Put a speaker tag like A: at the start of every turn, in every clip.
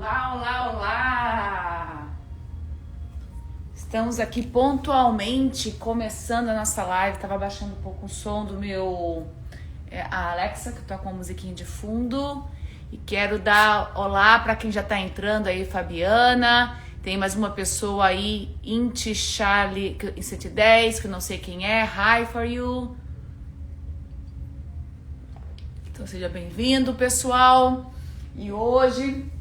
A: Olá, olá, olá! Estamos aqui pontualmente começando a nossa live. Tava baixando um pouco o som do meu a Alexa, que toca uma musiquinha de fundo. E quero dar olá para quem já tá entrando aí, Fabiana. Tem mais uma pessoa aí, Inti Charlie 110, que eu não sei quem é. Hi for you. Então seja bem-vindo, pessoal. E hoje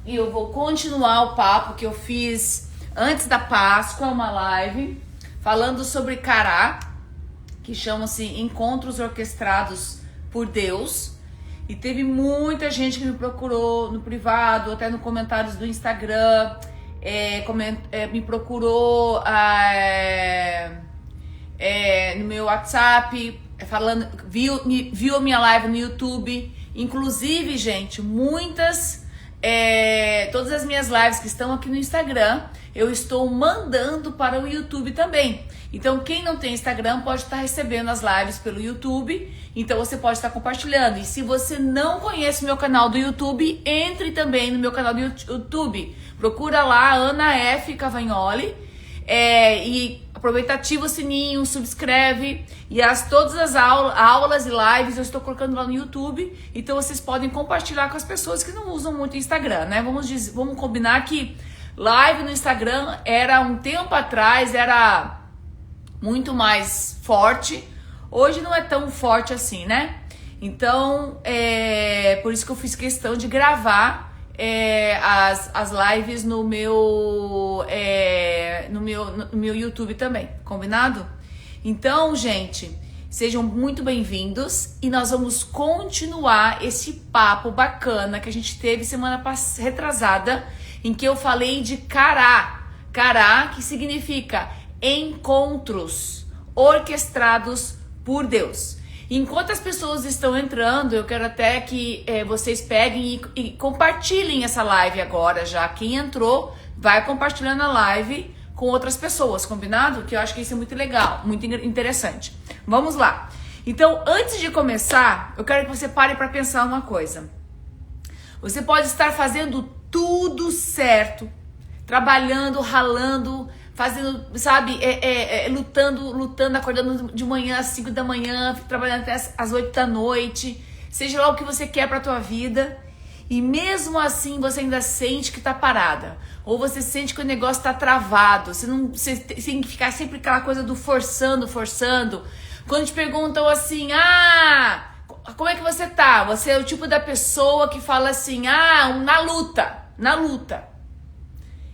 A: eu vou continuar o papo que eu fiz antes da Páscoa, uma live falando sobre Cará, que chama-se Encontros Orquestrados por Deus. E teve muita gente que me procurou no privado, até nos comentários do Instagram, me procurou no meu WhatsApp, falando, viu a minha live no YouTube. Inclusive, gente, todas as minhas lives que estão aqui no Instagram, eu estou mandando para o YouTube também. Então, quem não tem Instagram pode estar recebendo as lives pelo YouTube. Então, você pode estar compartilhando. E se você não conhece o meu canal do YouTube, entre também no meu canal do YouTube. Procura lá, Ana F. Cavagnoli. E aproveita, ativa o sininho, subscreve. E todas as aulas e lives eu estou colocando lá no YouTube. Então, vocês podem compartilhar com as pessoas que não usam muito o Instagram, né? Vamos combinar que live no Instagram era um tempo atrás, era muito mais forte. Hoje não é tão forte assim, né? Então, por isso que eu fiz questão de gravar as lives no meu YouTube também, combinado? Então, gente, sejam muito bem-vindos e nós vamos continuar esse papo bacana que a gente teve semana retrasada, em que eu falei de Cará. Cará, que significa encontros orquestrados por Deus. Enquanto as pessoas estão entrando, eu quero até que vocês peguem e compartilhem essa live agora já. Quem entrou, vai compartilhando a live com outras pessoas, combinado? Que eu acho que isso é muito legal, muito interessante. Vamos lá. Então, antes de começar, eu quero que você pare para pensar uma coisa. Você pode estar fazendo tudo certo, trabalhando, ralando, fazendo, sabe, lutando, acordando de manhã às 5 da manhã, trabalhando até às 8 da noite, seja lá o que você quer pra tua vida, e mesmo assim você ainda sente que tá parada, ou você sente que o negócio tá travado, você tem que ficar sempre aquela coisa do forçando, quando te perguntam assim, como é que você tá? Você é o tipo da pessoa que fala assim, na luta.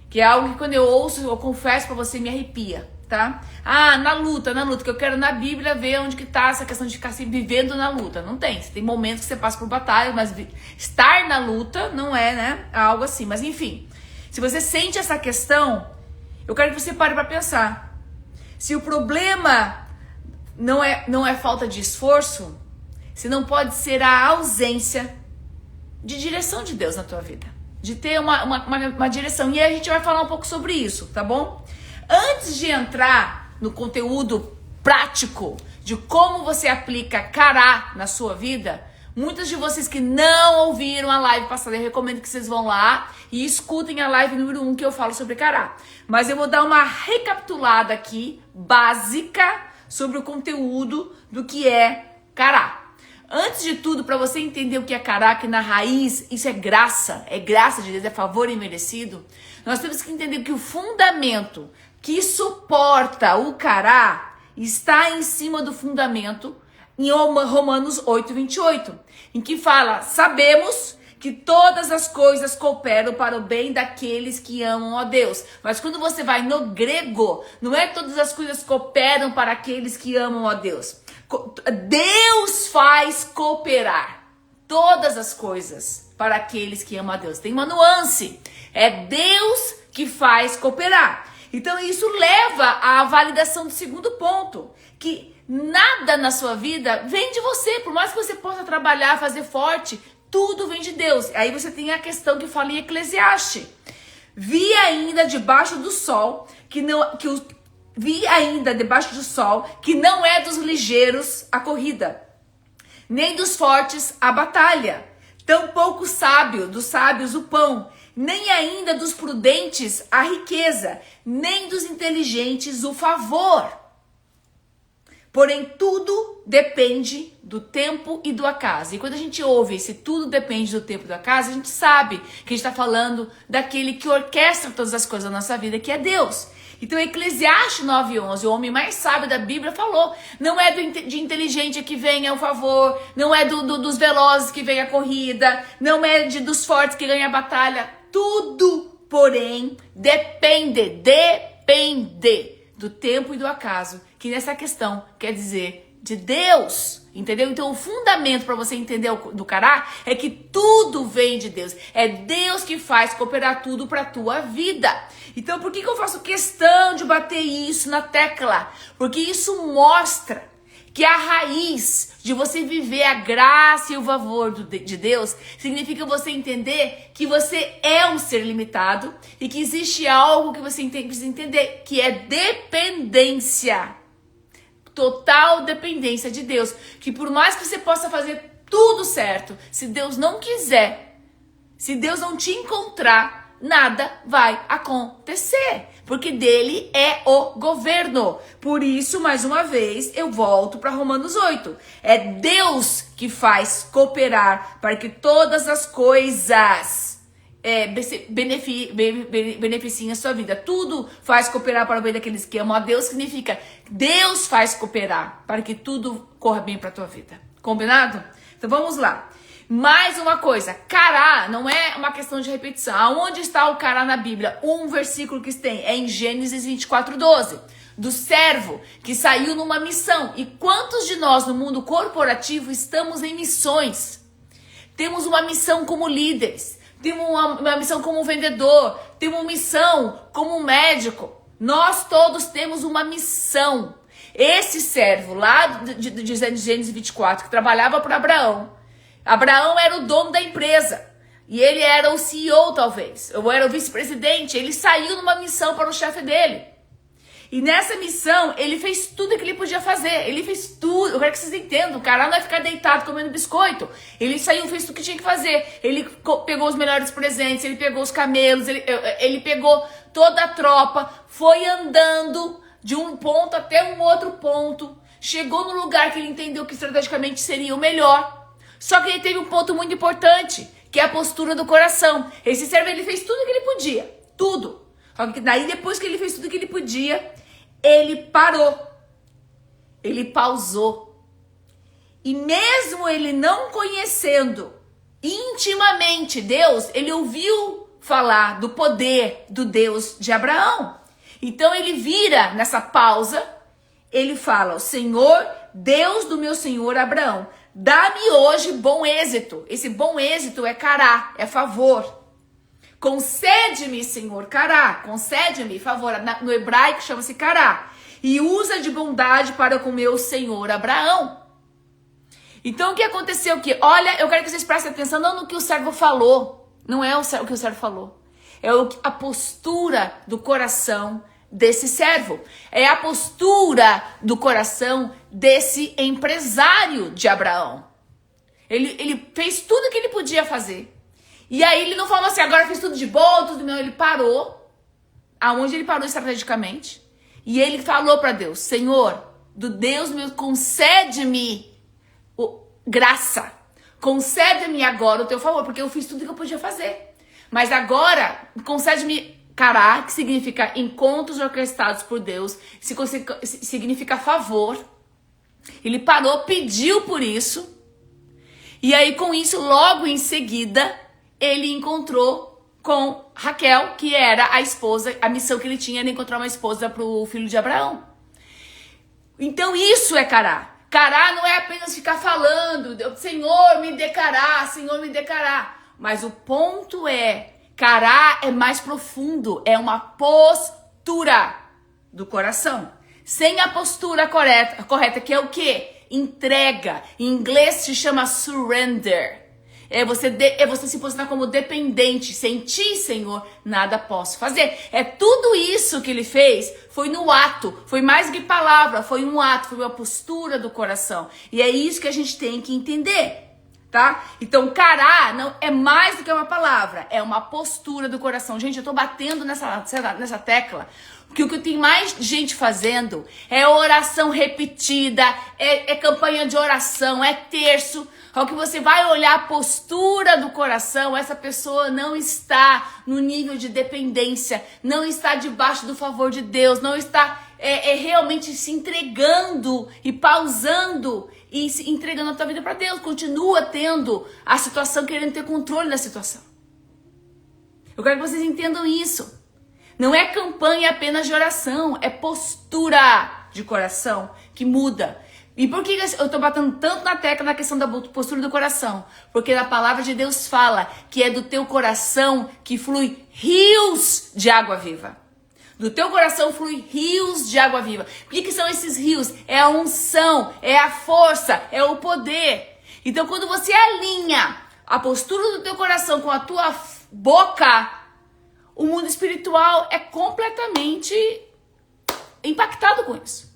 A: Que é algo que quando eu ouço, eu confesso pra você, me arrepia, tá? Na luta, que eu quero na Bíblia ver onde que tá essa questão de ficar sempre vivendo na luta. Não tem, você tem momentos que você passa por batalha, mas estar na luta não é, né, algo assim. Mas enfim, se você sente essa questão, eu quero que você pare pra pensar. Se o problema não é falta de esforço, se não pode ser a ausência de direção de Deus na tua vida. De ter uma direção. E aí a gente vai falar um pouco sobre isso, tá bom? Antes de entrar no conteúdo prático de como você aplica Cará na sua vida, muitos de vocês que não ouviram a live passada, eu recomendo que vocês vão lá e escutem a live número 1 que eu falo sobre Cará. Mas eu vou dar uma recapitulada aqui, básica, sobre o conteúdo do que é Cará. Antes de tudo, para você entender o que é Cará, que na raiz isso é graça de Deus, é favor imerecido, nós temos que entender que o fundamento que suporta o Cará está em cima do fundamento em Romanos 8:28, em que fala, sabemos que todas as coisas cooperam para o bem daqueles que amam a Deus. Mas quando você vai no grego, não é todas as coisas cooperam para aqueles que amam a Deus. Deus faz cooperar todas as coisas para aqueles que amam a Deus. Tem uma nuance. É Deus que faz cooperar. Então isso leva à validação do segundo ponto, que nada na sua vida vem de você. Por mais que você possa trabalhar, fazer forte, tudo vem de Deus. Aí você tem a questão que fala em Eclesiastes. Vi ainda debaixo do sol que não é dos ligeiros a corrida, nem dos fortes a batalha, tampouco sábio, dos sábios o pão, nem ainda dos prudentes a riqueza, nem dos inteligentes o favor. Porém, tudo depende do tempo e do acaso. E quando a gente ouve esse tudo depende do tempo e do acaso, a gente sabe que a gente está falando daquele que orquestra todas as coisas da nossa vida, que é Deus. Então, Eclesiastes 9:11, o homem mais sábio da Bíblia, falou: não é de inteligente que vem o favor, não é dos velozes que vem a corrida, não é dos fortes que ganha a batalha. Tudo, porém, depende do tempo e do acaso, que nessa questão quer dizer de Deus, entendeu? Então o fundamento para você entender do Cará é que tudo vem de Deus, é Deus que faz cooperar tudo para a tua vida. Então por que eu faço questão de bater isso na tecla? Porque isso mostra que a raiz de você viver a graça e o favor de Deus significa você entender que você é um ser limitado e que existe algo que você precisa entender, que é dependência. Total dependência de Deus. Que por mais que você possa fazer tudo certo, se Deus não quiser, se Deus não te encontrar, nada vai acontecer, porque dele é o governo. Por isso, mais uma vez, eu volto para Romanos 8. É Deus que faz cooperar para que todas as coisas beneficiem a sua vida. Tudo faz cooperar para o bem daqueles que amam a Deus, significa Deus faz cooperar para que tudo corra bem para a tua vida. Combinado? Então vamos lá. Mais uma coisa, Cará não é uma questão de repetição. Aonde está o Cará na Bíblia? Um versículo que tem é em Gênesis 24:12, do servo que saiu numa missão. E quantos de nós no mundo corporativo estamos em missões? Temos uma missão como líderes, temos uma missão como vendedor, temos uma missão como médico. Nós todos temos uma missão. Esse servo lá de Gênesis 24, que trabalhava para Abraão era o dono da empresa e ele era o CEO talvez, ou era o vice-presidente. Ele saiu numa missão para o chefe dele. E nessa missão ele fez tudo que ele podia fazer. Ele fez tudo. Eu quero que vocês entendam. O cara não vai ficar deitado comendo biscoito. Ele saiu, fez tudo que tinha que fazer. Ele pegou os melhores presentes, ele pegou os camelos, ele pegou toda a tropa, foi andando de um ponto até um outro ponto. Chegou no lugar que ele entendeu que estrategicamente seria o melhor. Só que ele teve um ponto muito importante, que é a postura do coração. Esse servo, ele fez tudo que ele podia, tudo. Só que daí, depois que ele fez tudo que ele podia, ele parou. Ele pausou. E mesmo ele não conhecendo intimamente Deus, ele ouviu falar do poder do Deus de Abraão. Então ele vira nessa pausa, ele fala: o Senhor, Deus do meu senhor Abraão, dá-me hoje bom êxito. Esse bom êxito é Cará, é favor. Concede-me, Senhor, Cará. Concede-me favor. No hebraico chama-se Cará. E usa de bondade para com meu senhor Abraão. Então o que aconteceu aqui? Olha, eu quero que vocês prestem atenção não no que o servo falou. Não é o que o servo falou. É a postura do coração desse servo. É a postura do coração desse empresário de Abraão. Ele fez tudo que ele podia fazer. E aí ele não falou assim: agora fiz tudo de bom, tudo não. Ele parou. Aonde ele parou estrategicamente. E ele falou para Deus: Senhor, do Deus meu, concede-me graça. Concede-me agora o teu favor, porque eu fiz tudo que eu podia fazer. Mas agora, concede-me Cará, que significa encontros orquestrados por Deus, significa favor. Ele parou, pediu por isso. E aí, com isso, logo em seguida, ele encontrou com Raquel, que era a esposa. A missão que ele tinha era encontrar uma esposa para o filho de Abraão. Então, isso é Cará. Cará não é apenas ficar falando: Senhor, me dê Cará, Senhor, me dê Cará. Mas o ponto é: Cará é mais profundo, é uma postura do coração. Sem a postura correta, que é o quê? Entrega. Em inglês se chama surrender. É você se posicionar como dependente. Sem ti, Senhor, nada posso fazer. É tudo isso que ele fez, foi no ato. Foi mais que palavra, foi um ato, foi uma postura do coração. E é isso que a gente tem que entender. tá? Então, cará não é mais do que uma palavra, é uma postura do coração. Gente, eu tô batendo nessa tecla, porque o que tem mais gente fazendo é oração repetida, é campanha de oração, é terço. Ao que você vai olhar a postura do coração, essa pessoa não está no nível de dependência, não está debaixo do favor de Deus, não está realmente se entregando e pausando e se entregando a tua vida para Deus. Continua tendo a situação, querendo ter controle da situação. Eu quero que vocês entendam isso. Não é campanha apenas de oração, é postura de coração que muda. E por que eu tô batendo tanto na tecla na questão da postura do coração? Porque a palavra de Deus fala que é do teu coração que flui rios de água viva. Do teu coração flui rios de água viva. O que são esses rios? É a unção, é a força, é o poder. Então quando você alinha a postura do teu coração com a tua boca, o mundo espiritual é completamente impactado com isso.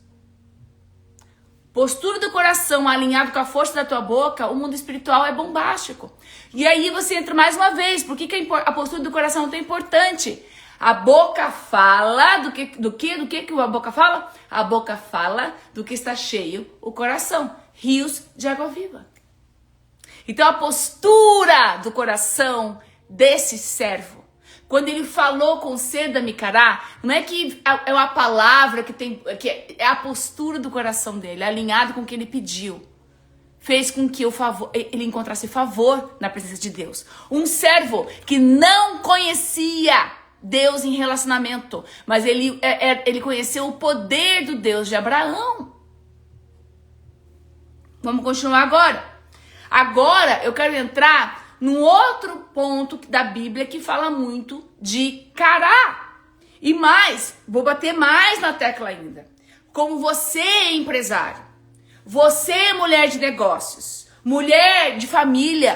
A: Postura do coração alinhado com a força da tua boca, o mundo espiritual é bombástico. E aí você entra mais uma vez. Por que a postura do coração é tão importante? A boca fala do que a boca fala? A boca fala do que está cheio o coração. Rios de água viva. Então a postura do coração desse servo, quando ele falou com Seda Micará, não é que é uma palavra que é a postura do coração dele, alinhado com o que ele pediu. Fez com que ele encontrasse favor na presença de Deus. Um servo que não conhecia Deus em relacionamento, mas ele conheceu o poder do Deus de Abraão. Vamos continuar agora. Agora eu quero entrar num outro ponto da Bíblia que fala muito de cará. E mais, vou bater mais na tecla ainda. Como você é empresário, você é mulher de negócios, mulher de família,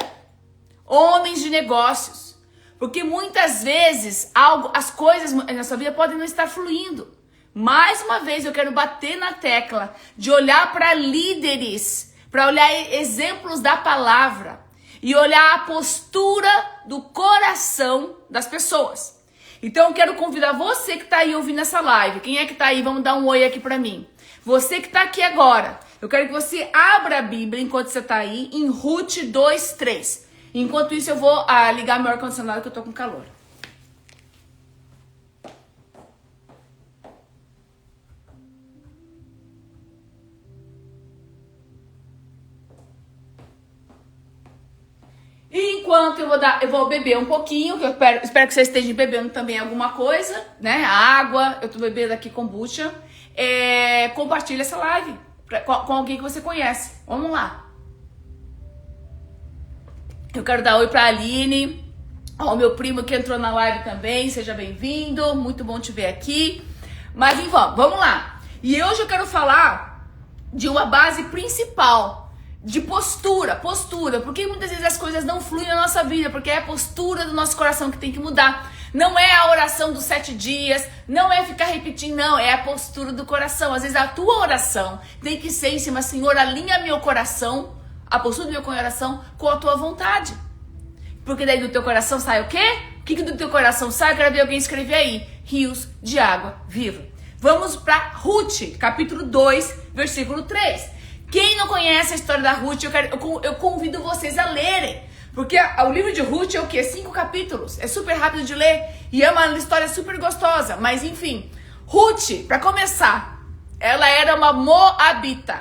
A: homens de negócios. Porque muitas vezes as coisas na sua vida podem não estar fluindo. Mais uma vez eu quero bater na tecla de olhar para líderes, para olhar exemplos da palavra. E olhar a postura do coração das pessoas. Então eu quero convidar você que está aí ouvindo essa live. Quem é que está aí? Vamos dar um oi aqui para mim. Você que está aqui agora. Eu quero que você abra a Bíblia enquanto você está aí em Ruth 2:3. Enquanto isso eu vou ligar meu ar-condicionado que eu estou com calor. Enquanto eu vou beber um pouquinho, que eu espero que vocês estejam bebendo também alguma coisa, né? Água, eu tô bebendo aqui kombucha. Compartilha essa live com alguém que você conhece. Vamos lá. Eu quero dar oi pra Aline, ó, o meu primo que entrou na live também, seja bem-vindo, muito bom te ver aqui. Mas enfim, vamos lá. E hoje eu quero falar de uma base principal. De postura, porque muitas vezes as coisas não fluem na nossa vida, porque é a postura do nosso coração que tem que mudar. Não é a oração dos 7 dias, não é ficar repetindo, não, é a postura do coração. Às vezes a tua oração tem que ser em cima, Senhor, alinha meu coração, a postura do meu coração com a tua vontade. Porque daí do teu coração sai o quê? O que do teu coração sai? Eu quero ver alguém escrever aí, rios de água viva. Vamos para Ruth, capítulo 2, versículo 3. Quem não conhece a história da Ruth, eu convido vocês a lerem. Porque o livro de Ruth é o quê? 5 capítulos. É super rápido de ler. E é uma história super gostosa. Mas enfim, Ruth, para começar, ela era uma moabita.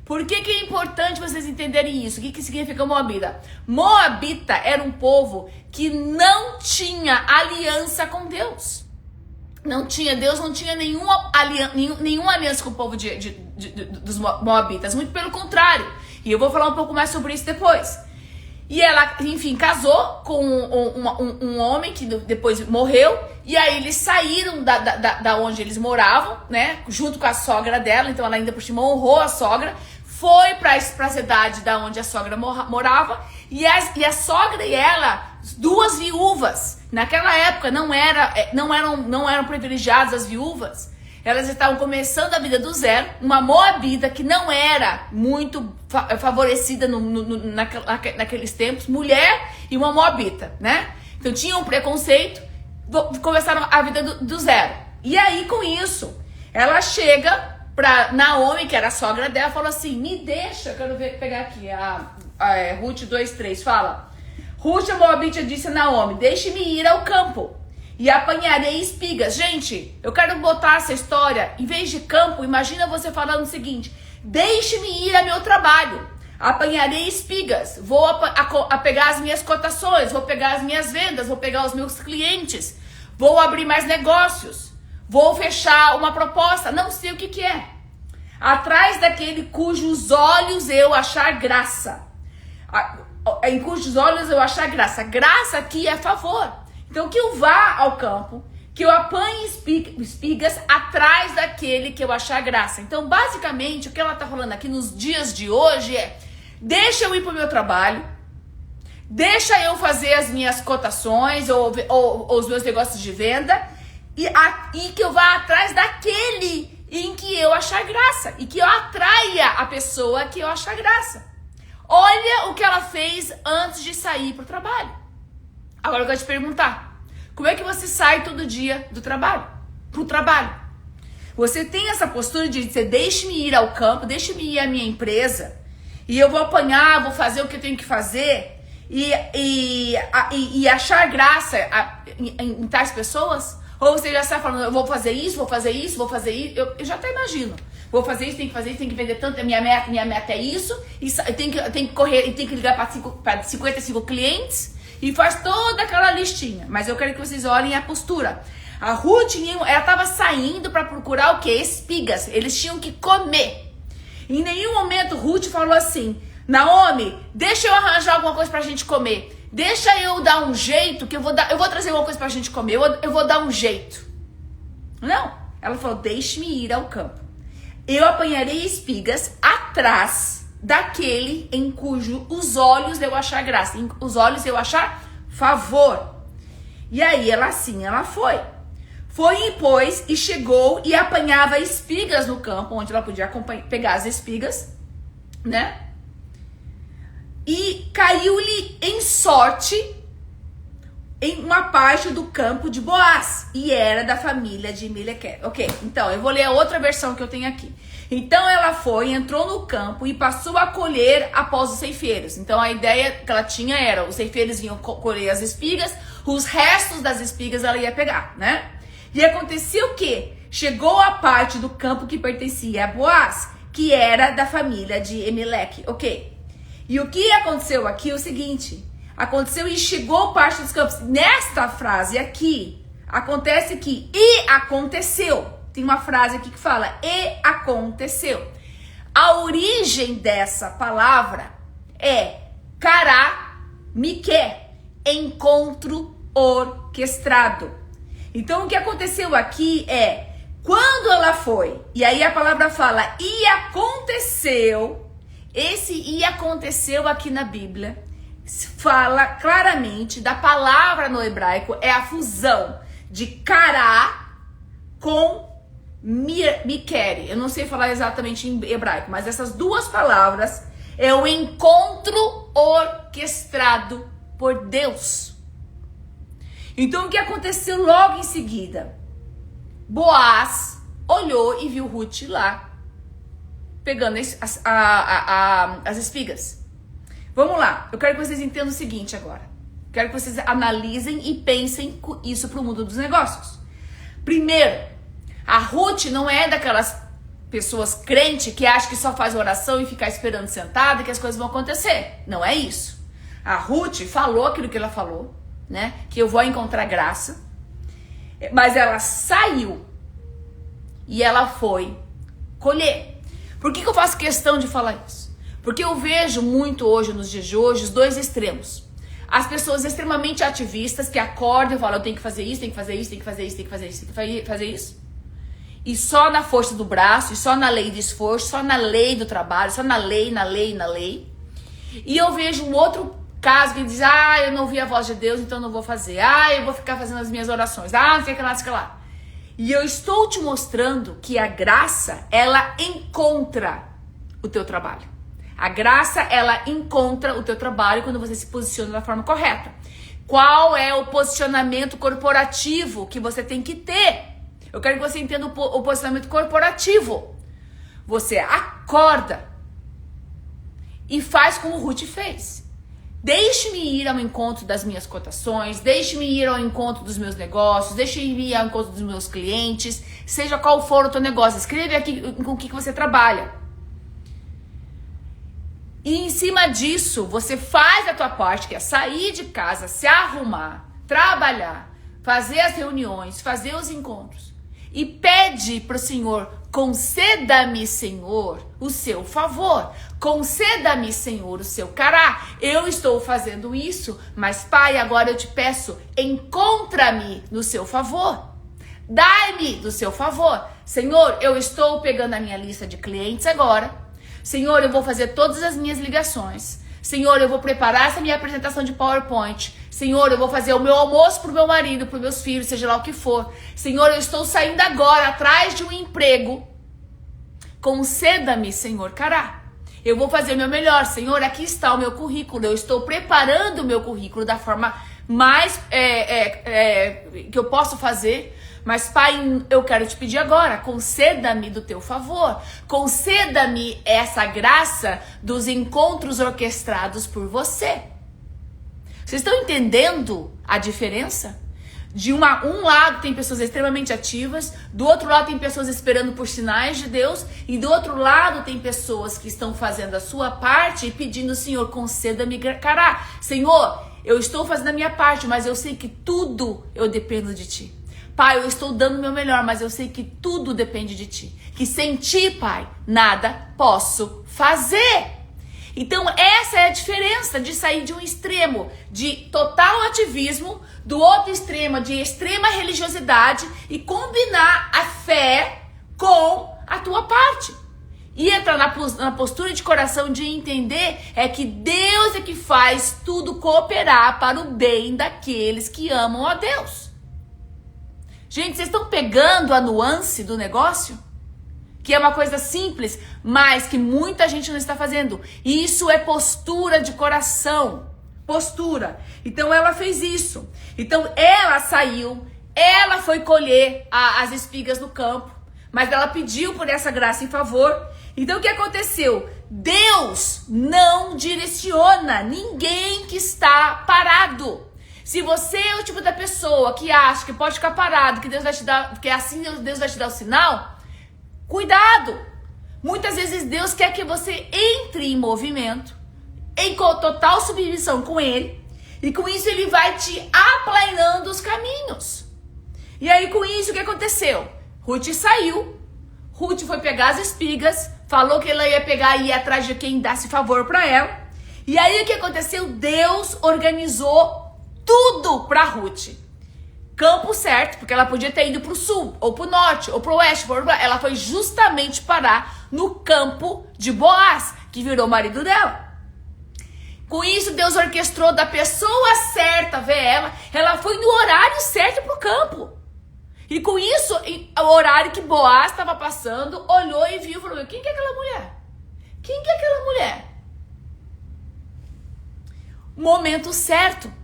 A: Por que é importante vocês entenderem isso? O que significa moabita? Moabita era um povo que não tinha aliança com Deus. Deus não tinha nenhuma aliança com o povo dos moabitas, muito pelo contrário. E eu vou falar um pouco mais sobre isso depois. E ela, enfim, casou com um homem que depois morreu. E aí eles saíram da onde eles moravam, né? Junto com a sogra dela. Então ela ainda por cima honrou a sogra. Foi pra cidade da onde a sogra morava. E a sogra e ela, 2 viúvas. Naquela época não eram privilegiadas as viúvas. Elas estavam começando a vida do zero, uma moabita que não era muito favorecida naqueles tempos, mulher e uma moabita, né? Então tinha um preconceito, começaram a vida do zero. E aí com isso, ela chega pra Naomi, que era a sogra dela, falou assim, me deixa, eu quero pegar aqui, Ruth 2:3 fala, Ruth a moabita disse a Naomi, deixe-me ir ao campo e apanharei espigas. Gente, eu quero botar essa história, em vez de campo, imagina você falando o seguinte, deixe-me ir ao meu trabalho, apanharei espigas, vou a pegar as minhas cotações, vou pegar as minhas vendas, vou pegar os meus clientes, vou abrir mais negócios, vou fechar uma proposta, não sei o que é. Atrás daquele cujos olhos eu achar graça. Em cujos olhos eu achar graça. Graça aqui é favor. Então que eu vá ao campo, que eu apanhe espigas atrás daquele que eu achar graça. Então basicamente o que ela está falando aqui nos dias de hoje é, deixa eu ir para o meu trabalho, deixa eu fazer as minhas cotações ou os meus negócios de venda e que eu vá atrás daquele em que eu achar graça e que eu atraia a pessoa que eu achar graça. Olha o que ela fez antes de sair para o trabalho. Agora eu quero te perguntar, como é que você sai todo dia do trabalho, pro trabalho? Você tem essa postura de dizer, deixe-me ir ao campo, deixe-me ir à minha empresa, e eu vou apanhar, vou fazer o que eu tenho que fazer, e achar graça em tais pessoas? Ou você já está falando, eu vou fazer isso, vou fazer isso, vou fazer isso, eu já até imagino. Vou fazer isso, tem que fazer isso, tem que vender tanto, minha meta é isso, e tem que correr, e tem que ligar para 55 clientes, e faz toda aquela listinha. Mas eu quero que vocês olhem a postura. A Ruth, ela estava saindo para procurar o quê? Espigas. Eles tinham que comer. Em nenhum momento Ruth falou assim, Naomi, deixa eu arranjar alguma coisa pra gente comer. Deixa eu dar um jeito, que eu vou trazer alguma coisa pra gente comer. Eu vou dar um jeito. Não. Ela falou, deixe-me ir ao campo. Eu apanharei espigas atrás daquele em cujo os olhos eu achar graça, em os olhos eu achar favor. E aí ela foi. Foi, pois, e chegou e apanhava espigas no campo, onde ela podia pegar as espigas, né? E caiu-lhe em sorte em uma parte do campo de Boaz, e era da família de Meleque. Ok, então eu vou ler a outra versão que eu tenho aqui. Então ela foi, entrou no campo e passou a colher após os ceifeiros. Então a ideia que ela tinha era, os ceifeiros iam colher as espigas, os restos das espigas ela ia pegar, né? E aconteceu o quê? Chegou a parte do campo que pertencia a Boaz, que era da família de Elimeleque, ok? E o que aconteceu aqui é o seguinte, aconteceu e chegou parte dos campos. Nesta frase aqui, acontece que e aconteceu. Tem uma frase aqui que fala, e aconteceu. A origem dessa palavra é kará-mique, encontro orquestrado. Então o que aconteceu aqui é, quando ela foi, e aí a palavra fala, e aconteceu, esse e aconteceu aqui na Bíblia, fala claramente da palavra no hebraico, é a fusão de kará com Mikere, eu não sei falar exatamente em hebraico, mas essas duas palavras é o encontro orquestrado por Deus. Então o que aconteceu logo em seguida? Boaz olhou e viu Ruth lá, pegando as espigas. Vamos lá, eu quero que vocês entendam o seguinte agora. Quero que vocês analisem e pensem isso para o mundo dos negócios. Primeiro, a Ruth não é daquelas pessoas crentes que acham que só faz oração e ficar esperando sentada e que as coisas vão acontecer. Não é isso. A Ruth falou aquilo que ela falou, né? Que eu vou encontrar graça. Mas ela saiu e ela foi colher. Por que eu faço questão de falar isso? Porque eu vejo muito hoje, nos dias de hoje, os dois extremos. As pessoas extremamente ativistas que acordam e falam, eu tenho que fazer isso, tenho que fazer isso, tenho que fazer isso, tenho que fazer isso, tenho que fazer isso. E só na força do braço, e só na lei do esforço, só na lei do trabalho, só na lei. E eu vejo um outro caso que diz, eu não ouvi a voz de Deus, então não vou fazer. Eu vou ficar fazendo as minhas orações. Não sei o que lá, não sei o que lá. E eu estou te mostrando que a graça, ela encontra o teu trabalho. A graça, ela encontra o teu trabalho quando você se posiciona da forma correta. Qual é o posicionamento corporativo que você tem que ter? Eu quero que você entenda o posicionamento corporativo. Você acorda e faz como o Ruth fez. Deixe-me ir ao encontro das minhas cotações, deixe-me ir ao encontro dos meus negócios, deixe-me ir ao encontro dos meus clientes, seja qual for o teu negócio. Escreve aqui com o que você trabalha. E em cima disso, você faz a tua parte, que é sair de casa, se arrumar, trabalhar, fazer as reuniões, fazer os encontros. E pede para o Senhor, conceda-me, Senhor, o seu favor. Conceda-me, Senhor, o seu cará. Eu estou fazendo isso, mas Pai, agora eu te peço, encontra-me no seu favor. Dai-me do seu favor. Senhor, eu estou pegando a minha lista de clientes agora. Senhor, eu vou fazer todas as minhas ligações. Senhor, eu vou preparar essa minha apresentação de PowerPoint. Senhor, eu vou fazer o meu almoço pro meu marido, pros meus filhos, seja lá o que for. Senhor, eu estou saindo agora atrás de um emprego. Conceda-me, Senhor, cará. Eu vou fazer o meu melhor. Senhor, aqui está o meu currículo. Eu estou preparando o meu currículo da forma mais que eu posso fazer. Mas, Pai, eu quero te pedir agora, conceda-me do teu favor, conceda-me essa graça dos encontros orquestrados por você. Vocês estão entendendo a diferença? De um lado tem pessoas extremamente ativas, do outro lado tem pessoas esperando por sinais de Deus, e do outro lado tem pessoas que estão fazendo a sua parte e pedindo, Senhor, conceda-me cará. Senhor, eu estou fazendo a minha parte, mas eu sei que tudo eu dependo de Ti. Pai, eu estou dando o meu melhor, mas eu sei que tudo depende de Ti. Que sem Ti, Pai, nada posso fazer. Então, essa é a diferença de sair de um extremo de total ativismo, do outro extremo de extrema religiosidade e combinar a fé com a tua parte. E entrar na postura de coração de entender é que Deus é que faz tudo cooperar para o bem daqueles que amam a Deus. Gente, vocês estão pegando a nuance do negócio? Que é uma coisa simples, mas que muita gente não está fazendo. Isso é postura de coração. Postura. Então ela fez isso. Então ela saiu, ela foi colher as espigas no campo, mas ela pediu por essa graça em favor. Então o que aconteceu? Deus não direciona ninguém que está parado. Se você é o tipo da pessoa que acha que pode ficar parado, que Deus vai te dar, que assim Deus vai te dar o sinal, cuidado. Muitas vezes Deus quer que você entre em movimento, em total submissão com Ele, e com isso Ele vai te aplanando os caminhos. E aí com isso o que aconteceu? Ruth saiu, Ruth foi pegar as espigas, falou que ela ia pegar e ir atrás de quem desse favor para ela. E aí o que aconteceu? Deus organizou tudo para Ruth. Campo certo, porque ela podia ter ido pro sul, ou pro norte, ou pro oeste. Ela foi justamente parar no campo de Boaz, que virou marido dela. Com isso, Deus orquestrou da pessoa certa ver ela foi no horário certo pro campo. E com isso, o horário que Boaz estava passando, olhou e viu e falou, quem que é aquela mulher? Quem que é aquela mulher? Momento certo.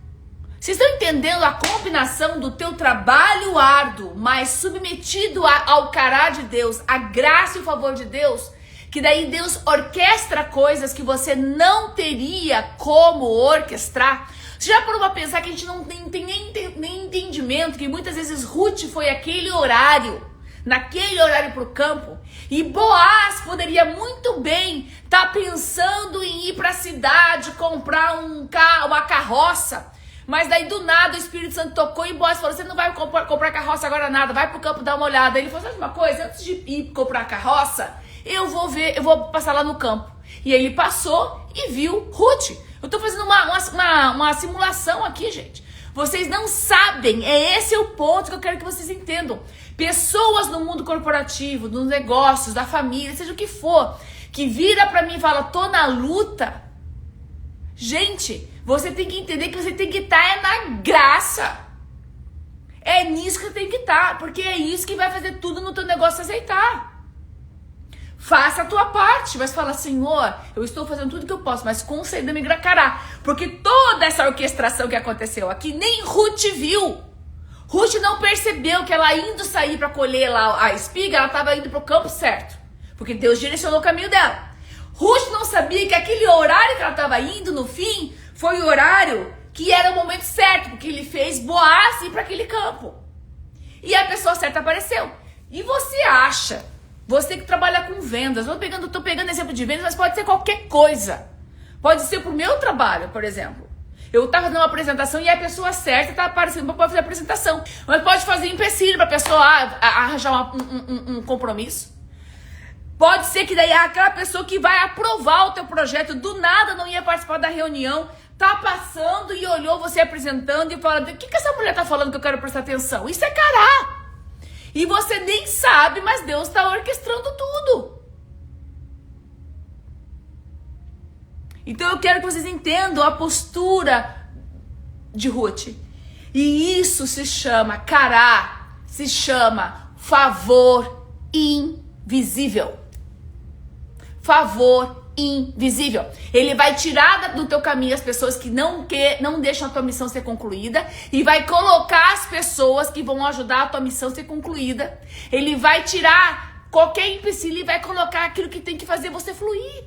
A: Vocês estão entendendo a combinação do teu trabalho árduo, mas submetido ao cará de Deus, a graça e o favor de Deus, que daí Deus orquestra coisas que você não teria como orquestrar? Você já parou pra pensar que a gente não tem nem entendimento que muitas vezes Ruth foi naquele horário pro campo, e Boaz poderia muito bem estar pensando em ir pra cidade, comprar uma carroça. Mas daí do nada o Espírito Santo tocou e Boaz falou, você não vai comprar carroça agora nada, vai pro campo dar uma olhada. Ele falou, sabe uma coisa, antes de ir comprar carroça, eu vou passar lá no campo. E ele passou e viu Ruth. Eu tô fazendo uma simulação aqui, gente. Vocês não sabem, esse é o ponto que eu quero que vocês entendam. Pessoas no mundo corporativo, nos negócios, da família, seja o que for, que vira pra mim e fala, tô na luta. Gente, você tem que entender que você tem que estar na graça. É nisso que você tem que estar, porque é isso que vai fazer tudo no teu negócio aceitar. Faça a tua parte, mas fala, Senhor, eu estou fazendo tudo que eu posso, mas conceda-me gracará. Porque toda essa orquestração que aconteceu aqui, nem Ruth viu. Ruth não percebeu que ela indo sair para colher lá a espiga, ela estava indo para o campo certo. Porque Deus direcionou o caminho dela. Ruth não sabia que aquele horário que ela estava indo, no fim, foi o horário que era o momento certo, porque ele fez Boaz ir para aquele campo. E a pessoa certa apareceu. E você acha, você que trabalha com vendas, tô pegando exemplo de vendas, mas pode ser qualquer coisa. Pode ser pro meu trabalho, por exemplo. Eu estava dando uma apresentação e a pessoa certa está aparecendo para fazer a apresentação. Mas pode fazer empecilho para a pessoa arranjar um compromisso. Pode ser que daí aquela pessoa que vai aprovar o teu projeto do nada não ia participar da reunião, tá passando e olhou você apresentando e falando, o que essa mulher tá falando que eu quero prestar atenção? Isso é cará. E você nem sabe, mas Deus está orquestrando tudo. Então eu quero que vocês entendam a postura de Ruth. E isso se chama cará, se chama favor invisível. Favor invisível. Ele vai tirar do teu caminho as pessoas que não deixam a tua missão ser concluída e vai colocar as pessoas que vão ajudar a tua missão ser concluída. Ele vai tirar qualquer empecilho e vai colocar aquilo que tem que fazer você fluir.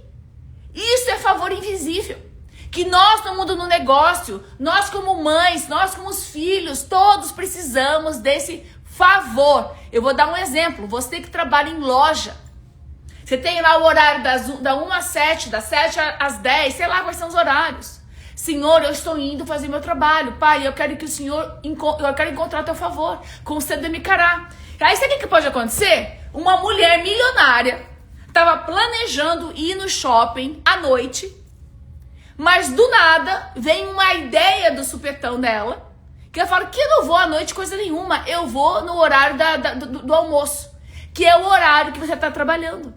A: Isso é favor invisível. Que nós no mundo do negócio, nós como mães, nós como os filhos, todos precisamos desse favor. Eu vou dar um exemplo. Você que trabalha em loja, você tem lá o horário da 1 às 7, das 7 às 10, sei lá quais são os horários. Senhor, eu estou indo fazer meu trabalho. Pai, eu quero que o Senhor, eu quero encontrar o teu favor. Conceda-me cará. Aí sabe o que pode acontecer? Uma mulher milionária estava planejando ir no shopping à noite, mas do nada vem uma ideia do supetão dela, que ela fala que eu não vou à noite coisa nenhuma, eu vou no horário do almoço, que é o horário que você está trabalhando.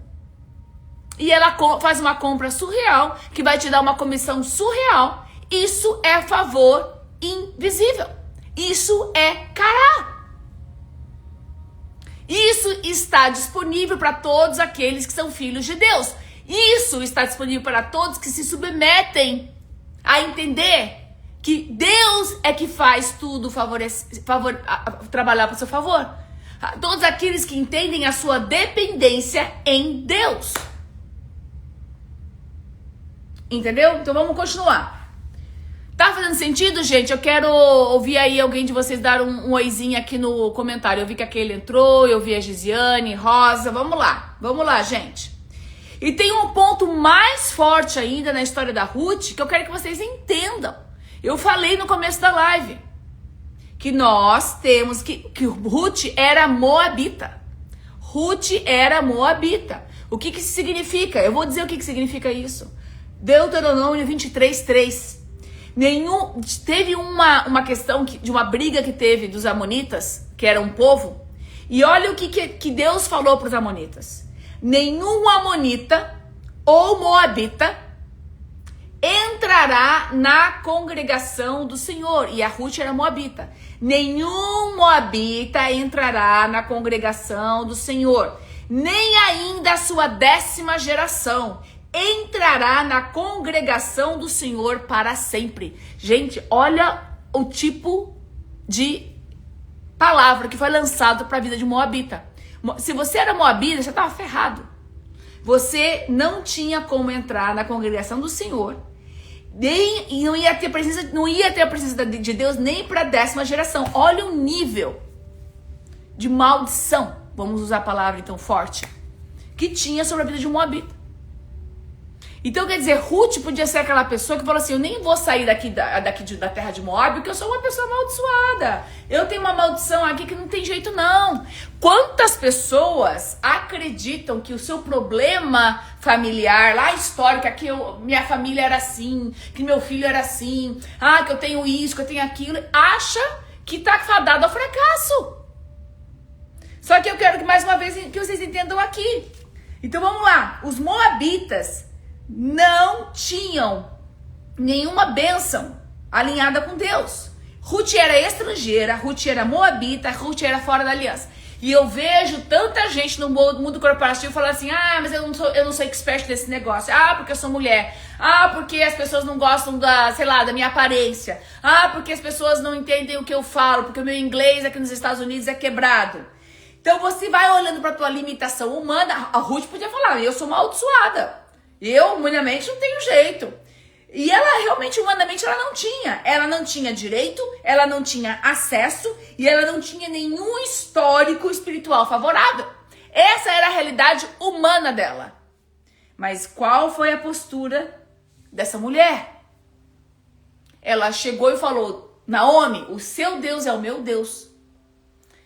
A: E ela faz uma compra surreal, que vai te dar uma comissão surreal. Isso é favor invisível. Isso é cará. Isso está disponível para todos aqueles que são filhos de Deus. Isso está disponível para todos que se submetem a entender que Deus é que faz tudo trabalhar para o seu favor. Todos aqueles que entendem a sua dependência em Deus. Entendeu? Então vamos continuar. Tá fazendo sentido, gente? Eu quero ouvir aí alguém de vocês dar um oizinho aqui no comentário. Eu vi que a Keila entrou, eu vi a Gisiane, Rosa. Vamos lá, gente. E tem um ponto mais forte ainda na história da Ruth que eu quero que vocês entendam. Eu falei no começo da live que nós temos que Ruth era moabita. Ruth era moabita. O que isso significa? Eu vou dizer o que significa isso. Deuteronômio 23:3. Teve uma questão de uma briga que teve dos amonitas, que era um povo, e olha o que Deus falou para os amonitas. Nenhum amonita ou moabita entrará na congregação do Senhor. E a Ruth era moabita. Nenhum moabita entrará na congregação do Senhor, nem ainda a sua 10ª geração entrará na congregação do Senhor para sempre. Gente, olha o tipo de palavra que foi lançado para a vida de moabita. Se você era moabita, você estava ferrado. Você não tinha como entrar na congregação do Senhor, e não ia ter a presença de Deus nem para a 10ª geração. Olha o nível de maldição, vamos usar a palavra então forte, que tinha sobre a vida de moabita. Então, quer dizer, Ruth podia ser aquela pessoa que falou assim, eu nem vou sair da terra de Moab, porque eu sou uma pessoa amaldiçoada. Eu tenho uma maldição aqui que não tem jeito não. Quantas pessoas acreditam que o seu problema familiar, lá histórico, que minha família era assim, que meu filho era assim, que eu tenho isso, que eu tenho aquilo, acha que tá fadado ao fracasso. Só que eu quero que mais uma vez que vocês entendam aqui. Então vamos lá, os moabitas não tinham nenhuma bênção alinhada com Deus. Ruth era estrangeira, Ruth era moabita, Ruth era fora da aliança. E eu vejo tanta gente no mundo corporativo falando assim, ah, mas eu não sou expert desse negócio. Ah, porque eu sou mulher. Ah, porque as pessoas não gostam da minha aparência. Ah, porque as pessoas não entendem o que eu falo, porque o meu inglês aqui nos Estados Unidos é quebrado. Então você vai olhando para a tua limitação humana. A Ruth podia falar, eu sou amaldiçoada. Eu, humanamente, não tenho jeito. E ela realmente, humanamente, ela não tinha direito, ela não tinha acesso e ela não tinha nenhum histórico espiritual favorável. Essa era a realidade humana dela. Mas qual foi a postura dessa mulher? Ela chegou e falou, Naomi, o seu Deus é o meu Deus.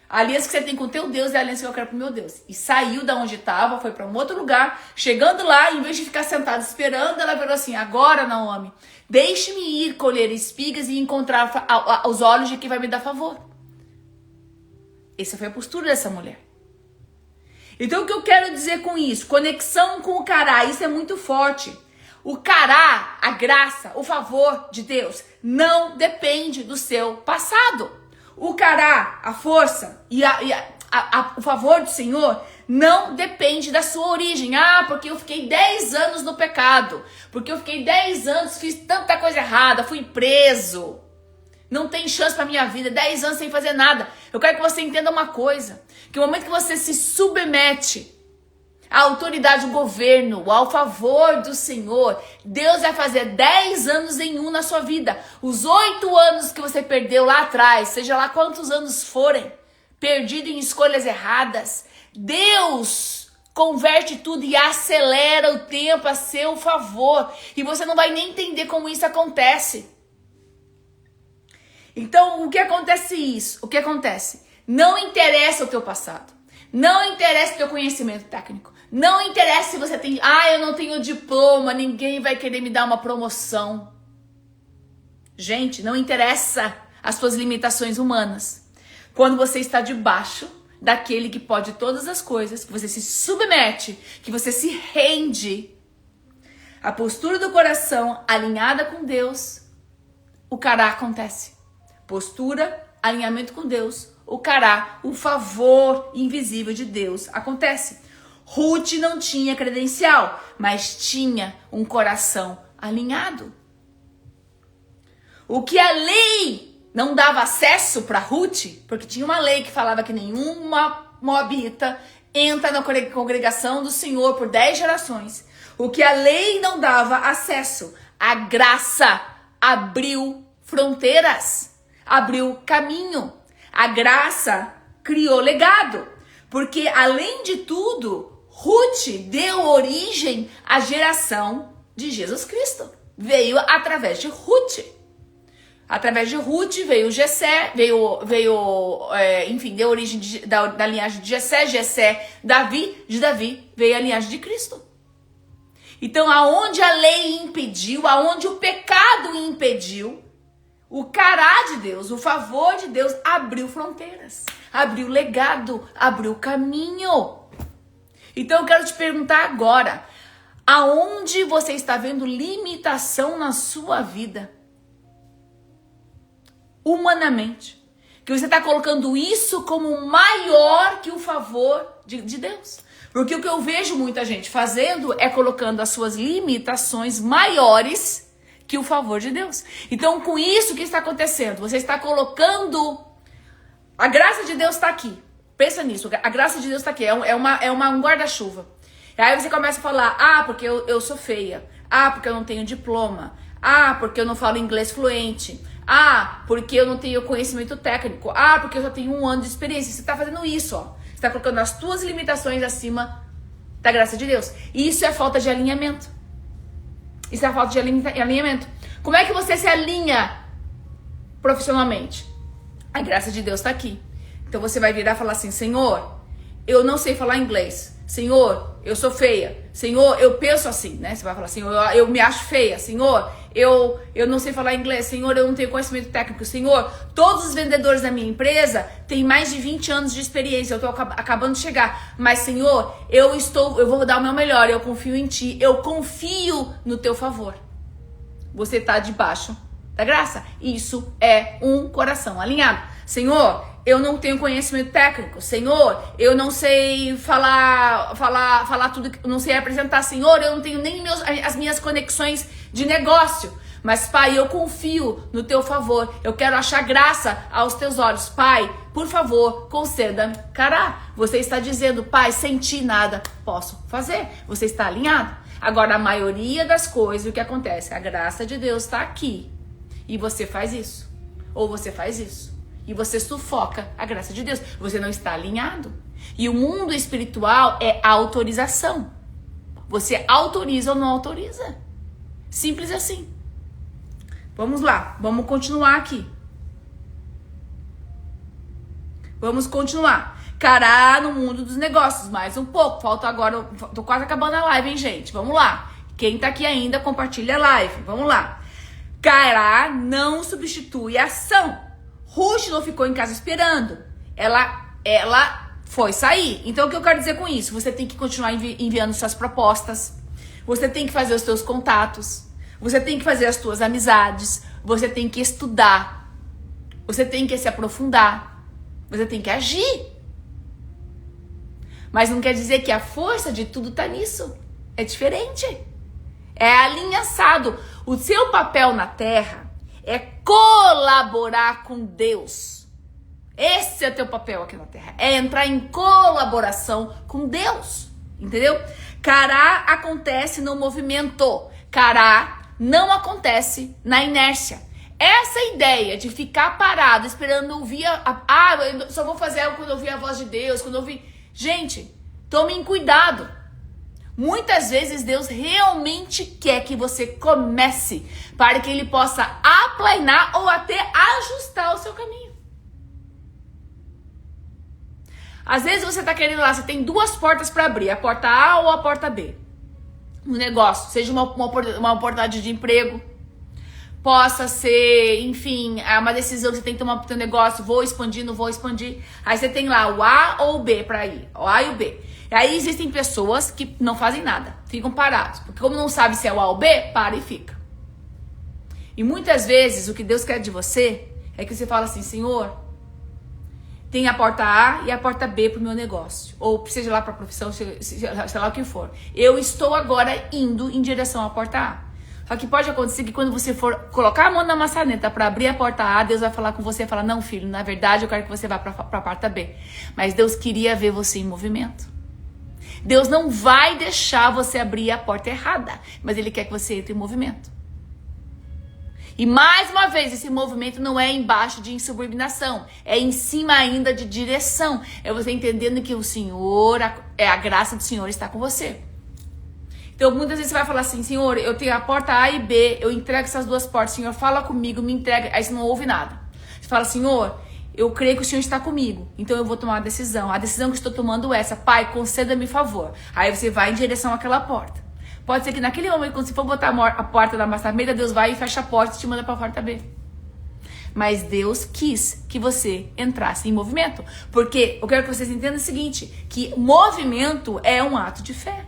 A: A aliança que você tem com o teu Deus é a aliança que eu quero pro meu Deus. E saiu da onde estava, foi para um outro lugar. Chegando lá, em vez de ficar sentada esperando, ela virou assim, agora, Naomi, deixe-me ir colher espigas e encontrar os olhos de quem vai me dar favor. Essa foi a postura dessa mulher. Então, o que eu quero dizer com isso? Conexão com o cará, isso é muito forte. O cará, a graça, o favor de Deus, não depende do seu passado. O cará, a força e o favor do Senhor não depende da sua origem. Ah, porque eu fiquei 10 anos no pecado. Porque eu fiquei 10 anos, fiz tanta coisa errada, fui preso. Não tem chance pra minha vida, 10 anos sem fazer nada. Eu quero que você entenda uma coisa. Que o momento que você se submete à autoridade do governo, ao favor do Senhor, Deus vai fazer 10 anos em um na sua vida. Os 8 anos que você perdeu lá atrás, seja lá quantos anos forem, perdido em escolhas erradas, Deus converte tudo e acelera o tempo a seu favor. E você não vai nem entender como isso acontece. Então, o que acontece? Não interessa o teu passado. Não interessa o teu conhecimento técnico. Não interessa se você tem... Ah, eu não tenho diploma, ninguém vai querer me dar uma promoção. Gente, não interessa as suas limitações humanas. Quando você está debaixo daquele que pode todas as coisas, que você se submete, que você se rende, a postura do coração alinhada com Deus, o cará acontece. Postura, alinhamento com Deus, o cará, o favor invisível de Deus acontece. Ruth não tinha credencial, mas tinha um coração alinhado. O que a lei não dava acesso para Ruth, porque tinha uma lei que falava que nenhuma moabita entra na congregação do Senhor por 10 gerações. O que a lei não dava acesso, a graça abriu fronteiras, abriu caminho. A graça criou legado, porque além de tudo, Ruth deu origem à geração de Jesus Cristo. Veio através de Ruth. Através de Ruth veio Jessé, enfim, deu origem da linhagem de Jessé, Davi, de Davi veio a linhagem de Cristo. Então, aonde a lei impediu, aonde o pecado impediu, o cará de Deus, o favor de Deus abriu fronteiras, abriu legado, abriu caminho. Então eu quero te perguntar agora, aonde você está vendo limitação na sua vida? Humanamente. Que você está colocando isso como maior que o favor de Deus. Porque o que eu vejo muita gente fazendo é colocando as suas limitações maiores que o favor de Deus. Então, com isso, o que está acontecendo? Você está colocando... A graça de Deus está aqui. Pensa nisso. A graça de Deus está aqui. É um guarda-chuva. Aí você começa a falar, ah, porque eu sou feia. Ah, porque eu não tenho diploma. Ah, porque eu não falo inglês fluente. Ah, porque eu não tenho conhecimento técnico. Ah, porque eu só tenho 1 ano de experiência. Você está fazendo isso, ó. Você está colocando as tuas limitações acima da graça de Deus. E isso é falta de alinhamento. Isso é falta de alinhamento. Como é que você se alinha profissionalmente? A graça de Deus está aqui. Então você vai virar e falar assim, Senhor, eu não sei falar inglês. Senhor, eu sou feia. Senhor, eu penso assim, né? Você vai falar, Senhor, eu me acho feia. Senhor, eu não sei falar inglês. Senhor, eu não tenho conhecimento técnico. Senhor, todos os vendedores da minha empresa têm mais de 20 anos de experiência. Eu estou acabando de chegar. Mas, Senhor, eu vou dar o meu melhor. Eu confio em Ti. Eu confio no Teu favor. Você está debaixo da graça. Isso é um coração alinhado. Senhor, eu não tenho conhecimento técnico. Senhor, eu não sei falar tudo, não sei apresentar. Senhor, eu não tenho nem as minhas conexões de negócio. Mas, Pai, eu confio no teu favor. Eu quero achar graça aos teus olhos. Pai, por favor, conceda-me. Cará, você está dizendo, Pai, sem ti nada posso fazer. Você está alinhado? Agora, a maioria das coisas, o que acontece? A graça de Deus está aqui. E você faz isso. Ou você faz isso. E você sufoca a graça de Deus. Você não está alinhado. E o mundo espiritual é autorização. Você autoriza ou não autoriza. Simples assim. Vamos lá, vamos continuar aqui. Vamos continuar. Cará no mundo dos negócios, mais um pouco. Falta agora, tô quase acabando a live, hein, gente? Vamos lá. Quem tá aqui ainda, compartilha a live. Vamos lá. Cará não substitui a ação. Ruth não ficou em casa esperando. Ela foi sair. Então, o que eu quero dizer com isso? Você tem que continuar enviando suas propostas. Você tem que fazer os seus contatos. Você tem que fazer as suas amizades. Você tem que estudar. Você tem que se aprofundar. Você tem que agir. Mas não quer dizer que a força de tudo tá nisso. É diferente. É alinhaçado. O seu papel na terra é colaborar com Deus. Esse é o teu papel aqui na terra. É entrar em colaboração com Deus. Entendeu? Cará acontece no movimento. Cará não acontece na inércia. Essa ideia de ficar parado esperando ouvir eu só vou fazer algo quando ouvir a voz de Deus, quando ouvir... Gente, tomem cuidado. Muitas vezes Deus realmente quer que você comece para que Ele possa aplanar ou até ajustar o seu caminho. Às vezes você está querendo lá, você tem duas portas para abrir, a porta A ou a porta B. Um negócio, seja uma oportunidade de emprego, possa ser, enfim, uma decisão que você tem que tomar pro teu negócio, vou expandir, não vou expandir. Aí você tem lá o A ou o B para ir, o A e o B. E aí existem pessoas que não fazem nada, ficam parados, porque como não sabe se é o A ou o B, para e fica. E muitas vezes o que Deus quer de você é que você fala assim, Senhor, tem a porta A e a porta B pro meu negócio. Ou seja lá pra profissão, sei lá o que for. Eu estou agora indo em direção à porta A. Só que pode acontecer que quando você for colocar a mão na maçaneta para abrir a porta A, Deus vai falar com você e falar, não, filho, na verdade eu quero que você vá pra porta B. Mas Deus queria ver você em movimento. Deus não vai deixar você abrir a porta errada, mas Ele quer que você entre em movimento. E mais uma vez, esse movimento não é embaixo de insubordinação, é em cima ainda de direção. É você entendendo que o Senhor, a graça do Senhor está com você. Então, muitas vezes você vai falar assim, Senhor, eu tenho a porta A e B, eu entrego essas duas portas, Senhor, fala comigo, me entrega. Aí você não ouve nada. Você fala, Senhor, eu creio que o Senhor está comigo, então eu vou tomar uma decisão. A decisão que estou tomando é essa, Pai, conceda-me favor. Aí você vai em direção àquela porta. Pode ser que naquele momento, quando você for botar a porta da maçaneta, Deus vai e fecha a porta e te manda para a porta B. Mas Deus quis que você entrasse em movimento. Porque eu quero que vocês entendam o seguinte, que movimento é um ato de fé.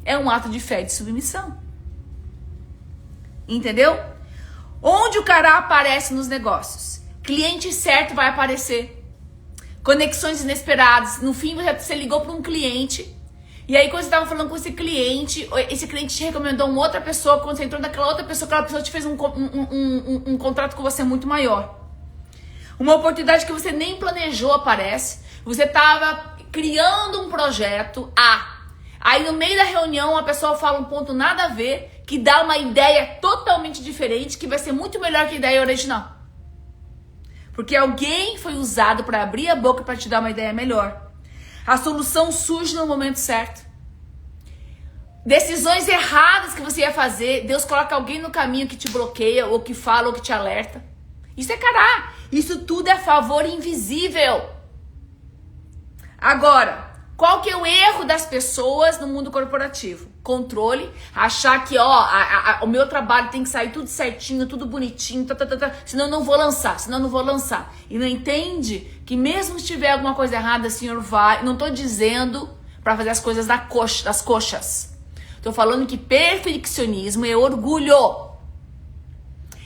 A: É um ato de fé e de submissão. Entendeu? Onde o Cará aparece nos negócios? Cliente certo vai aparecer. Conexões inesperadas. No fim, você ligou para um cliente. E aí, quando você estava falando com esse cliente te recomendou uma outra pessoa. Quando você entrou naquela outra pessoa, aquela pessoa te fez um contrato com você muito maior. Uma oportunidade que você nem planejou aparece. Você estava criando um projeto A. Aí, no meio da reunião, a pessoa fala um ponto nada a ver, que dá uma ideia totalmente diferente, que vai ser muito melhor que a ideia original. Porque alguém foi usado para abrir a boca para te dar uma ideia melhor. A solução surge no momento certo. Decisões erradas que você ia fazer, Deus coloca alguém no caminho que te bloqueia, ou que fala, ou que te alerta. Isso é Cará. Isso tudo é favor invisível. Agora, qual que é o erro das pessoas no mundo corporativo? Controle, achar que o meu trabalho tem que sair tudo certinho, tudo bonitinho, senão eu não vou lançar, E não entende que mesmo se tiver alguma coisa errada, o Senhor vai. Não estou dizendo para fazer as coisas das coxas. Estou falando que perfeccionismo é orgulho.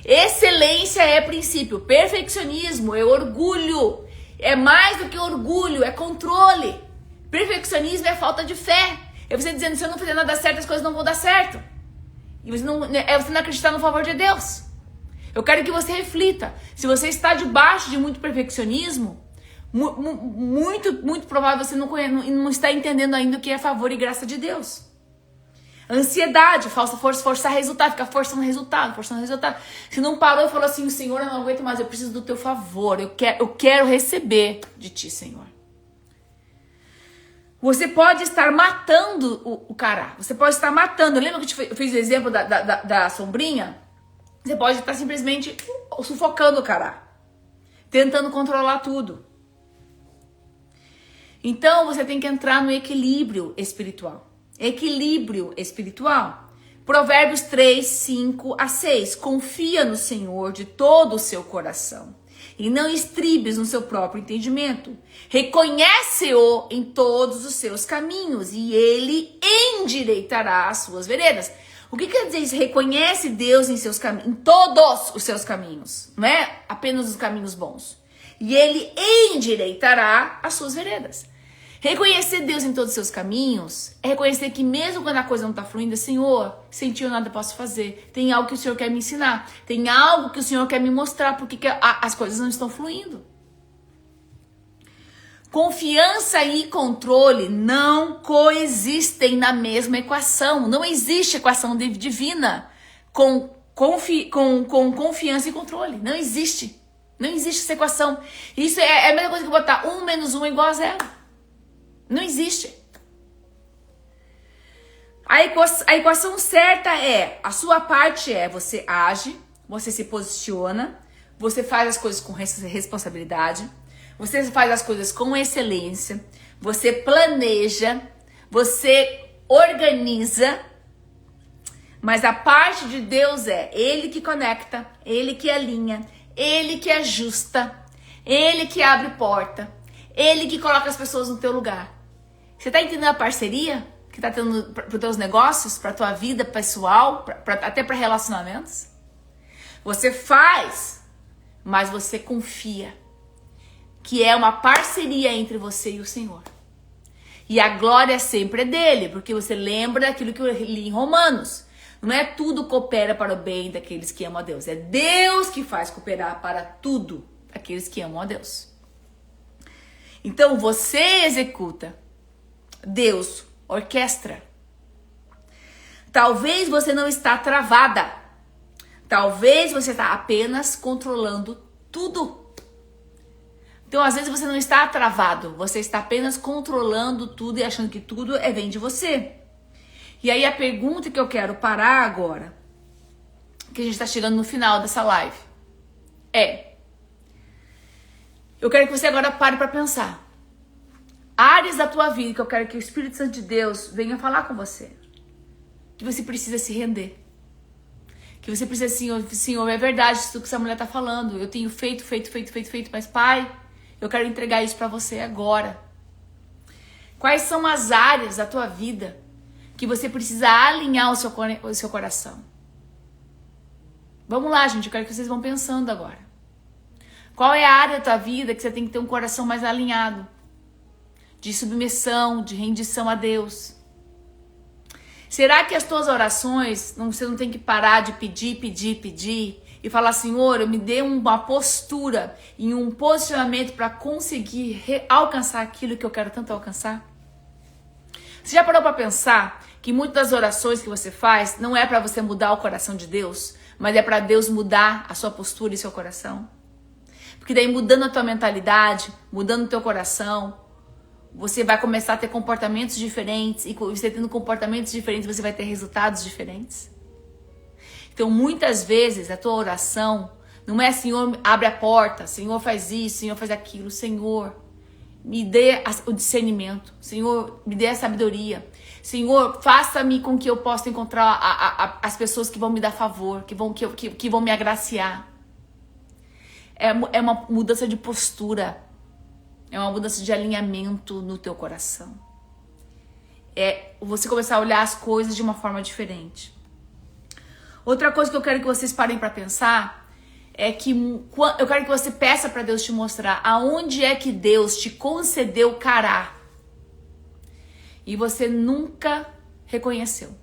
A: Excelência é princípio. Perfeccionismo é orgulho. É mais do que orgulho, é controle. Perfeccionismo é falta de fé. É você dizendo, se eu não fizer nada certo, as coisas não vão dar certo. E você não acreditar no favor de Deus. Eu quero que você reflita. Se você está debaixo de muito perfeccionismo, muito provável você não está entendendo ainda o que é favor e graça de Deus. Ansiedade, falsa forçar resultado, ficar forçando resultado. Se não parou e falou assim, Senhor, eu não aguento mais, eu preciso do teu favor, eu quero receber de ti, Senhor. Você pode estar matando o cara, você pode estar matando. Lembra que eu fiz o exemplo da sombrinha? Você pode estar simplesmente sufocando o cara, tentando controlar tudo. Então você tem que entrar no equilíbrio espiritual. Equilíbrio espiritual. Provérbios 3, 5 a 6. Confia no Senhor de todo o seu coração e não estribes no seu próprio entendimento. Reconhece-o em todos os seus caminhos e ele endireitará as suas veredas. O que quer dizer isso? Reconhece Deus em todos os seus caminhos. Não é apenas os caminhos bons. E ele endireitará as suas veredas. Reconhecer Deus em todos os seus caminhos é reconhecer que mesmo quando a coisa não está fluindo, Senhor, sem ti eu nada posso fazer. Tem algo que o Senhor quer me ensinar. Tem algo que o Senhor quer me mostrar porque as coisas não estão fluindo. Confiança e controle não coexistem na mesma equação. Não existe equação divina com confiança e controle. Não existe. Não existe essa equação. Isso é a mesma coisa que botar 1 menos 1 igual a 0. Não existe. A equação certa é, a sua parte é, você age, você se posiciona, você faz as coisas com responsabilidade, você faz as coisas com excelência, você planeja, você organiza, mas a parte de Deus é Ele que conecta, Ele que alinha, Ele que ajusta, Ele que abre porta, Ele que coloca as pessoas no teu lugar. Você tá entendendo a parceria que tá tendo para os teus negócios, para tua vida pessoal, até para relacionamentos? Você faz, mas você confia que é uma parceria entre você e o Senhor. E a glória sempre é dele, porque você lembra daquilo que eu li em Romanos. Não é tudo coopera para o bem daqueles que amam a Deus. É Deus que faz cooperar para tudo aqueles que amam a Deus. Então você executa. Deus orquestra. Talvez você não está travada. Talvez você está apenas controlando tudo. Então, às vezes você não está travado. Você está apenas controlando tudo e achando que tudo vem de você. E aí a pergunta que eu quero parar agora, que a gente está chegando no final dessa live, eu quero que você agora pare para pensar. Áreas da tua vida que eu quero que o Espírito Santo de Deus venha falar com você. Que você precisa se render. Que você precisa, Senhor, é verdade isso que essa mulher está falando. Eu tenho feito, mas Pai, eu quero entregar isso para você agora. Quais são as áreas da tua vida que você precisa alinhar o seu coração? Vamos lá, gente, eu quero que vocês vão pensando agora. Qual é a área da tua vida que você tem que ter um coração mais alinhado? De submissão, de rendição a Deus. Será que as tuas orações, você não tem que parar de pedir e falar, Senhor, me dê uma postura e um posicionamento para conseguir alcançar aquilo que eu quero tanto alcançar? Você já parou para pensar que muitas das orações que você faz não é para você mudar o coração de Deus, mas é para Deus mudar a sua postura e seu coração? Porque daí mudando a tua mentalidade, mudando o teu coração, você vai começar a ter comportamentos diferentes, e você tendo comportamentos diferentes, você vai ter resultados diferentes. Então, muitas vezes, a tua oração não é Senhor, abre a porta, Senhor, faz isso, Senhor, faz aquilo. Senhor, me dê o discernimento. Senhor, me dê a sabedoria. Senhor, faça-me com que eu possa encontrar as pessoas que vão me dar favor, que vão me agraciar. É uma mudança de postura. É uma mudança de alinhamento no teu coração. É você começar a olhar as coisas de uma forma diferente. Outra coisa que eu quero que vocês parem para pensar é que eu quero que você peça para Deus te mostrar aonde é que Deus te concedeu cará e você nunca reconheceu.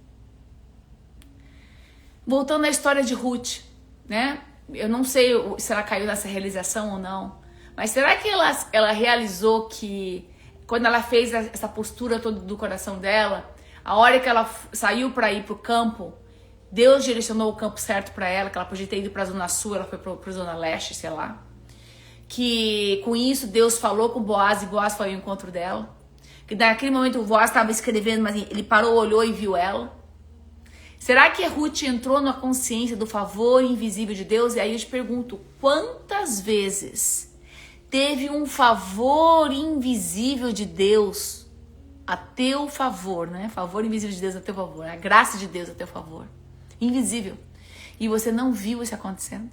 A: Voltando à história de Ruth, né? Eu não sei se ela caiu nessa realização ou não, mas será que ela realizou que quando ela fez essa postura toda do coração dela, a hora que ela saiu para ir pro campo, Deus direcionou o campo certo para ela, que ela podia ter ido para a Zona Sul, ela foi para a Zona Leste, sei lá. Que com isso Deus falou com Boaz e Boaz foi ao encontro dela. Que naquele momento o Boaz estava escrevendo, mas ele parou, olhou e viu ela. Será que a Ruth entrou na consciência do favor invisível de Deus? E aí eu te pergunto, quantas vezes teve um favor invisível de Deus a teu favor, né? Favor invisível de Deus a teu favor, a graça de Deus a teu favor. Invisível. E você não viu isso acontecendo?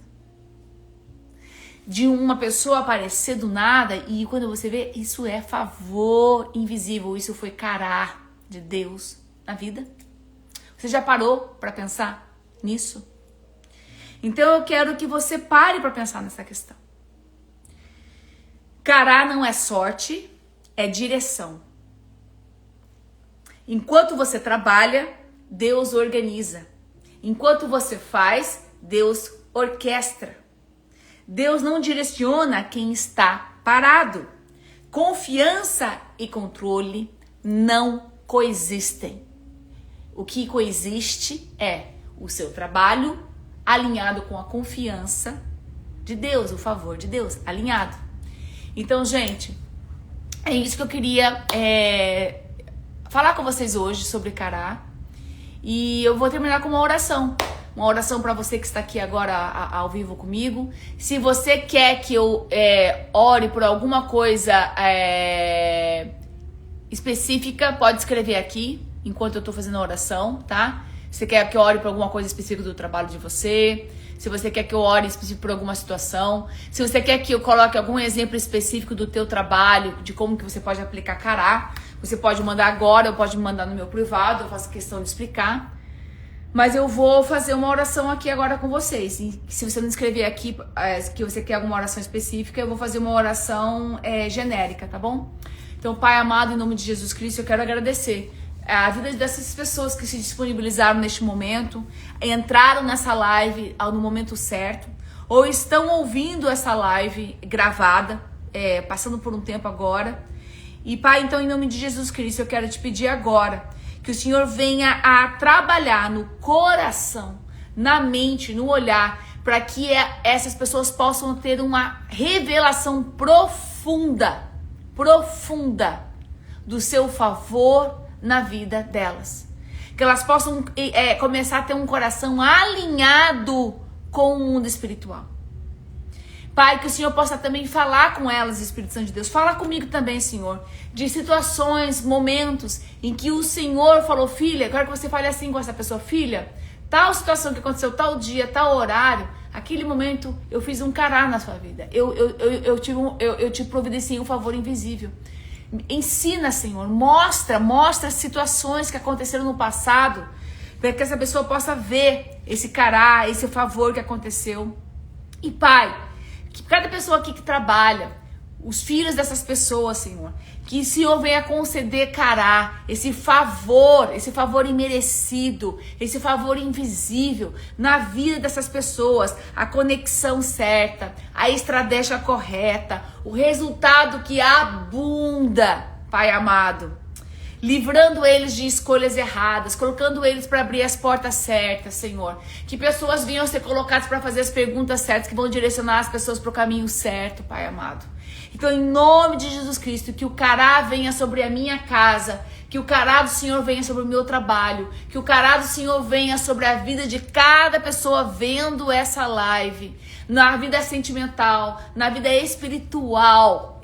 A: De uma pessoa aparecer do nada e quando você vê, isso é favor invisível. Isso foi cará de Deus na vida. Você já parou para pensar nisso? Então eu quero que você pare para pensar nessa questão. Cará não é sorte, é direção. Enquanto você trabalha, Deus organiza. Enquanto você faz, Deus orquestra. Deus não direciona quem está parado. Confiança e controle não coexistem. O que coexiste é o seu trabalho alinhado com a confiança de Deus, o favor de Deus, alinhado. Então, gente, é isso que eu queria falar com vocês hoje sobre cará. E eu vou terminar com uma oração. Uma oração para você que está aqui agora ao vivo comigo. Se você quer que eu ore por alguma coisa específica, pode escrever aqui enquanto eu estou fazendo a oração, tá? Se você quer que eu ore por alguma coisa específica do trabalho de você, se você quer que eu ore específico por alguma situação, se você quer que eu coloque algum exemplo específico do teu trabalho, de como que você pode aplicar cará, você pode mandar agora, ou pode me mandar no meu privado, eu faço questão de explicar. Mas eu vou fazer uma oração aqui agora com vocês. E se você não escrever aqui que você quer alguma oração específica, eu vou fazer uma oração genérica, tá bom? Então, Pai amado, em nome de Jesus Cristo, eu quero agradecer a vida dessas pessoas que se disponibilizaram neste momento, entraram nessa live no momento certo, ou estão ouvindo essa live gravada, passando por um tempo agora. E Pai, então em nome de Jesus Cristo, eu quero te pedir agora que o Senhor venha a trabalhar no coração, na mente, no olhar, para que essas pessoas possam ter uma revelação profunda do seu favor na vida delas. Que elas possam começar a ter um coração alinhado com o mundo espiritual. Pai, que o Senhor possa também falar com elas, Espírito Santo de Deus. Fala comigo também, Senhor, de situações, momentos em que o Senhor falou, filha, eu quero que você fale assim com essa pessoa, filha, tal situação que aconteceu, tal dia, tal horário, aquele momento eu fiz um cará na sua vida. Eu te providenciei um favor invisível. Ensina, Senhor, mostra situações que aconteceram no passado, para que essa pessoa possa ver esse cará, esse favor que aconteceu. E Pai, que cada pessoa aqui que trabalha, os filhos dessas pessoas, Senhor, que o Senhor venha conceder cará, esse favor imerecido, esse favor invisível na vida dessas pessoas, a conexão certa, a estratégia correta, o resultado que abunda, Pai amado, livrando eles de escolhas erradas, colocando eles para abrir as portas certas, Senhor. Que pessoas venham a ser colocadas para fazer as perguntas certas, que vão direcionar as pessoas para o caminho certo, Pai amado. Então, em nome de Jesus Cristo, que o cará venha sobre a minha casa, que o cará do Senhor venha sobre o meu trabalho, que o cará do Senhor venha sobre a vida de cada pessoa vendo essa live, na vida sentimental, na vida espiritual,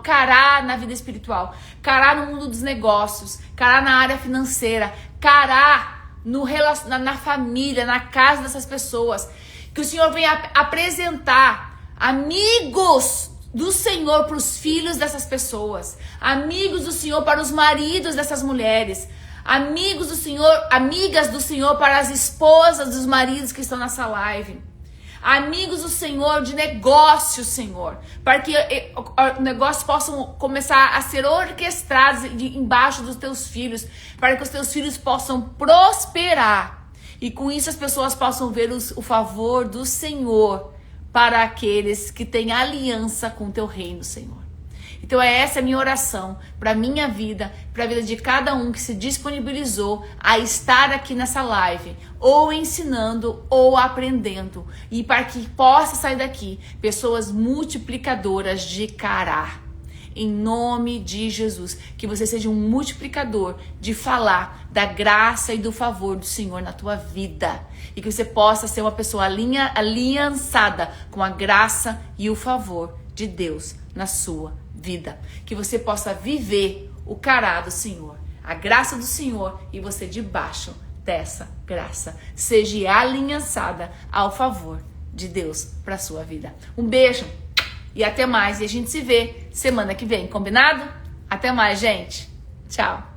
A: cará na vida espiritual, cará no mundo dos negócios, cará na área financeira, cará na família, na casa dessas pessoas. Que o Senhor venha apresentar amigos do Senhor para os filhos dessas pessoas, amigos do Senhor para os maridos dessas mulheres, Amigos do Senhor, amigas do Senhor para as esposas dos maridos que estão nessa live. Amigos do Senhor de negócios, Senhor, para que negócios possam começar a ser orquestrados embaixo dos teus filhos, para que os teus filhos possam prosperar e com isso as pessoas possam ver o favor do Senhor para aqueles que têm aliança com o teu reino, Senhor. Então essa é a minha oração para a minha vida, para a vida de cada um que se disponibilizou a estar aqui nessa live, ou ensinando ou aprendendo, e para que possa sair daqui pessoas multiplicadoras de caráter. Em nome de Jesus, que você seja um multiplicador de falar da graça e do favor do Senhor na tua vida. E que você possa ser uma pessoa aliançada com a graça e o favor de Deus na sua vida. Que você possa viver o caráter do Senhor, a graça do Senhor, e você debaixo dessa graça seja aliançada ao favor de Deus para sua vida. Um beijo e até mais. E a gente se vê semana que vem, combinado? Até mais, gente. Tchau.